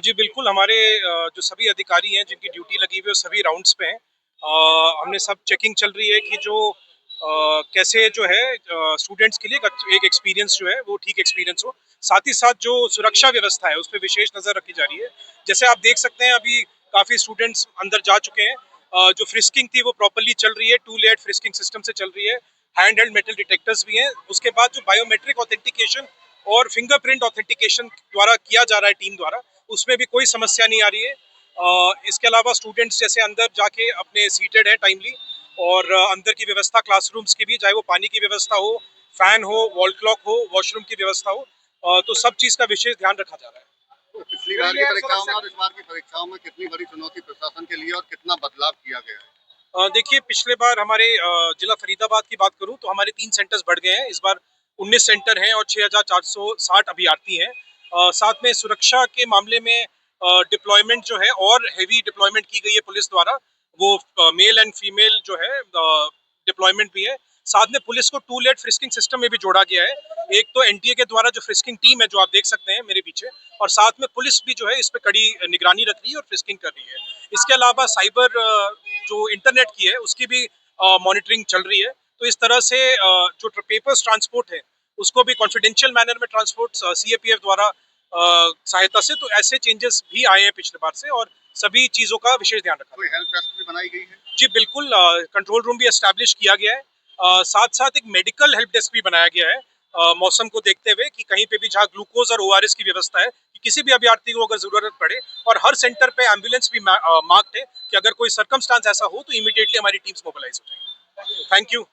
जी बिल्कुल, हमारे जो सभी अधिकारी हैं जिनकी ड्यूटी लगी हुई है वो सभी राउंड्स पे हैं। हमने सब चेकिंग चल रही है कि जो कैसे जो है स्टूडेंट्स के लिए एक एक्सपीरियंस जो है वो ठीक एक्सपीरियंस हो। साथ ही साथ जो सुरक्षा व्यवस्था है उस पे विशेष नज़र रखी जा रही है। जैसे आप देख सकते हैं अभी काफ़ी स्टूडेंट्स अंदर जा चुके हैं। जो फ्रिस्किंग थी वो प्रॉपर्ली चल रही है, 2 लेयर्ड फ्रिस्किंग सिस्टम से चल रही है। हैंड हेल्ड मेटल डिटेक्टर्स भी हैं। उसके बाद जो बायोमेट्रिक ऑथेंटिकेशन और फिंगरप्रिंट ऑथेंटिकेशन द्वारा किया जा रहा है टीम द्वारा, उसमें भी कोई समस्या नहीं आ रही है। इसके अलावा स्टूडेंट्स जैसे अंदर जाके अपने सीटेड है टाइमली, और अंदर की व्यवस्था क्लासरूम्स की भी, चाहे वो पानी की व्यवस्था हो, फैन हो, वॉल क्लॉक हो, वॉशरूम की व्यवस्था हो, तो सब चीज़ का विशेष ध्यान रखा जा रहा है। तो पिछली बार की परीक्षाओं में और इस बार की परीक्षाओं में कितनी बड़ी चुनौती प्रशासन के लिए और कितना बदलाव किया गया है? देखिए पिछले बार हमारे जिला फरीदाबाद की बात करूं तो हमारे 3 सेंटर्स बढ़ गए हैं। इस बार 19 सेंटर हैं और 6,460 अभ्यर्थी हैं। साथ में सुरक्षा के मामले में डिप्लॉयमेंट जो है और हेवी डिप्लॉयमेंट की गई है पुलिस द्वारा। वो मेल एंड फीमेल जो है डिप्लॉयमेंट भी है। साथ में पुलिस को 2 लेट फ्रिस्किंग सिस्टम में भी जोड़ा गया है। एक तो एनटीए के द्वारा जो फ्रिस्किंग टीम है जो आप देख सकते हैं मेरे पीछे, और साथ में पुलिस भी जो है इस पे कड़ी निगरानी रख रही है और फ्रिस्किंग कर रही है। इसके अलावा साइबर जो इंटरनेट की है उसकी भी मॉनिटरिंग चल रही है। तो इस तरह से जो पेपर्स ट्रांसपोर्ट है उसको भी कॉन्फिडेंशियल मैनर में ट्रांसपोर्ट सीएपीएफ द्वारा सहायता से, तो ऐसे चेंजेस भी आए हैं पिछले बार से, और सभी चीज़ों का विशेष ध्यान रखा। कोई हेल्प डेस्क भी बनाई गई है? जी बिल्कुल, कंट्रोल रूम भी एस्टैब्लिश किया गया है। साथ साथ एक मेडिकल हेल्प डेस्क भी बनाया गया है, मौसम को देखते हुए, कि कहीं पे भी जहाँ ग्लूकोज और ओआरएस की व्यवस्था है कि किसी भी अभ्यर्थी को अगर जरूरत पड़े, और हर सेंटर पे एम्बुलेंस भी मार्क्ड है कि अगर कोई सर्कमस्टांस ऐसा हो तो इमीडिएटली हमारी टीम्स मोबिलाइज हो जाएगी। Thank you.